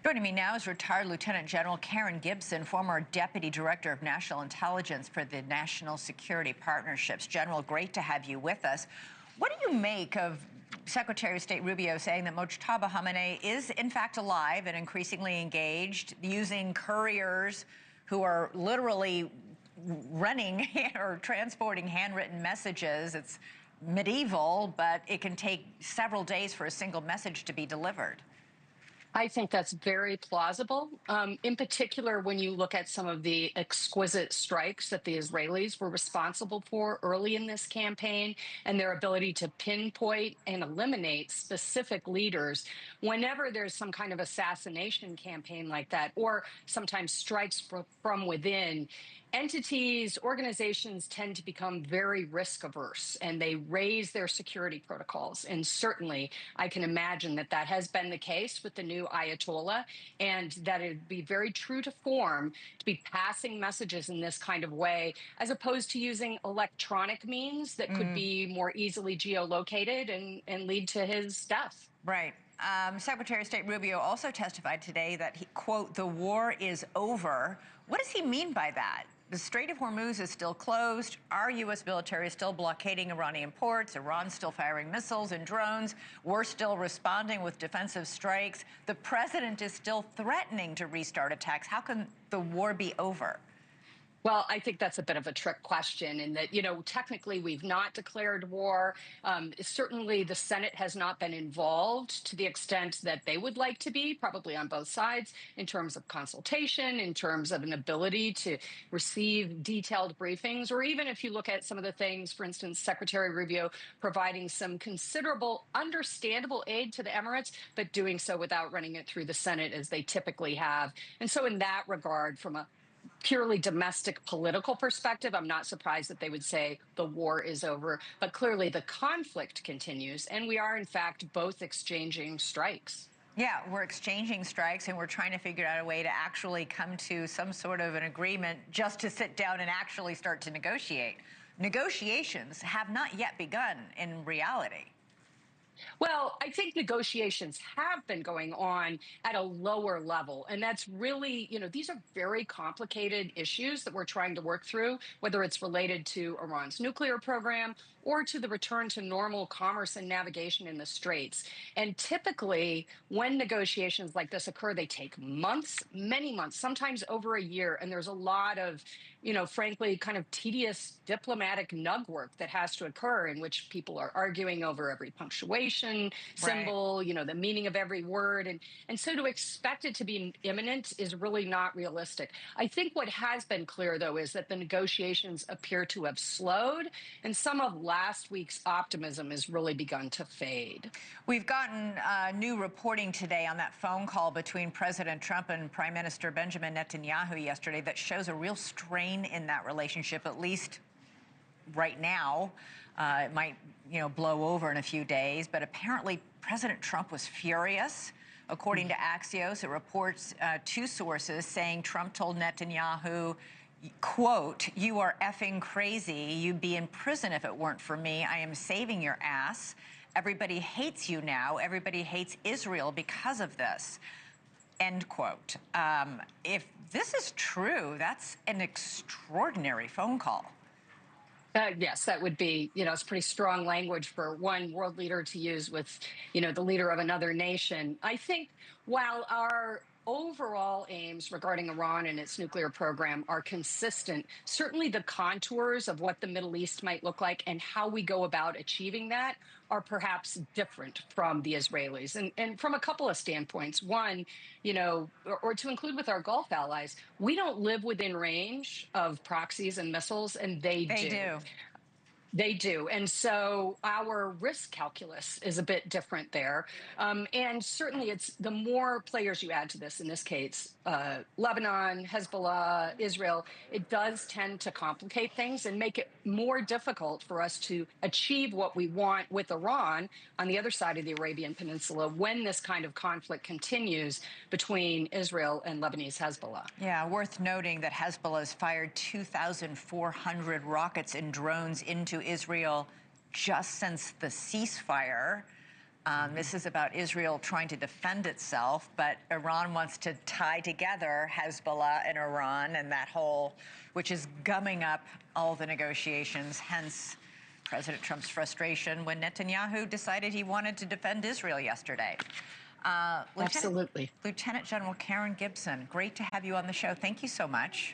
Joining me now is retired Lieutenant General Karen Gibson, former Deputy Director of National Intelligence for the National Security Partnerships. General, great to have you with us. What do you make of Secretary of State Rubio saying that Mojtaba Khamenei is in fact alive and increasingly engaged, using couriers who are literally running or transporting handwritten messages? It's medieval, but it can take several days for a single message to be delivered. I think that's very plausible. In particular, when you look at some of the exquisite strikes that the Israelis were responsible for early in this campaign and their ability to pinpoint and eliminate specific leaders, whenever there's some kind of assassination campaign like that, or sometimes strikes from within, entities, organizations tend to become very risk averse and they raise their security protocols. And certainly I can imagine that that has been the case with the new Ayatollah, and that it'd be very true to form to be passing messages in this kind of way, as opposed to using electronic means that could be more easily geolocated and lead to his death. Right. Secretary of State Rubio also testified today that, he, quote, "the war is over." What does he mean by that? The Strait of Hormuz is still closed. Our U.S. military is still blockading Iranian ports. Iran's still firing missiles and drones. We're still responding with defensive strikes. The president is still threatening to restart attacks. How can the war be over? Well, I think that's a bit of a trick question in that, technically we've not declared war. Certainly the Senate has not been involved to the extent that they would like to be, probably on both sides, in terms of consultation, in terms of an ability to receive detailed briefings, or even if you look at some of the things, for instance, Secretary Rubio providing some considerable, understandable aid to the Emirates, but doing so without running it through the Senate as they typically have. And so in that regard, from a purely domestic political perspective, I'm not surprised that they would say the war is over, but clearly the conflict continues, and we are in fact both exchanging strikes. Yeah, we're exchanging strikes, and we're trying to figure out a way to actually come to some sort of an agreement just to sit down and actually start to negotiate. Negotiations have not yet begun in reality. Well, I think negotiations have been going on at a lower level. And that's really, these are very complicated issues that we're trying to work through, whether it's related to Iran's nuclear program or to the return to normal commerce and navigation in the Straits. And typically, when negotiations like this occur, they take months, many months, sometimes over a year. And there's a lot of, frankly, kind of tedious diplomatic nug work that has to occur, in which people are arguing over every punctuation symbol, right, the meaning of every word. And so to expect it to be imminent is really not realistic. I think what has been clear, though, is that the negotiations appear to have slowed, and some of last week's optimism has really begun to fade. We've gotten new reporting today on that phone call between President Trump and Prime Minister Benjamin Netanyahu yesterday that shows a real strain in that relationship, at least right now. It might, blow over in a few days, but apparently President Trump was furious. According to Axios, it reports two sources saying Trump told Netanyahu, quote, "You are effing crazy. You'd be in prison if it weren't for me. I am saving your ass. Everybody hates you now. Everybody hates Israel because of this." End quote. If this is true, that's an extraordinary phone call. Yes, that would be, it's pretty strong language for one world leader to use with, the leader of another nation. I think while our overall aims regarding Iran and its nuclear program are consistent, certainly the contours of what the Middle East might look like and how we go about achieving that are perhaps different from the Israelis. And from a couple of standpoints. One, or to include with our Gulf allies, we don't live within range of proxies and missiles, and they do. They do. And so our risk calculus is a bit different there. And certainly it's the more players you add to this, in this case, Lebanon, Hezbollah, Israel, it does tend to complicate things and make it more difficult for us to achieve what we want with Iran on the other side of the Arabian Peninsula when this kind of conflict continues between Israel and Lebanese Hezbollah. Yeah, worth noting that Hezbollah has fired 2,400 rockets and drones into Israel just since the ceasefire. This is about Israel trying to defend itself, but Iran wants to tie together Hezbollah and Iran and that whole, which is gumming up all the negotiations, hence President Trump's frustration when Netanyahu decided he wanted to defend Israel yesterday. Absolutely. Lieutenant General Karen Gibson, great to have you on the show. Thank you so much.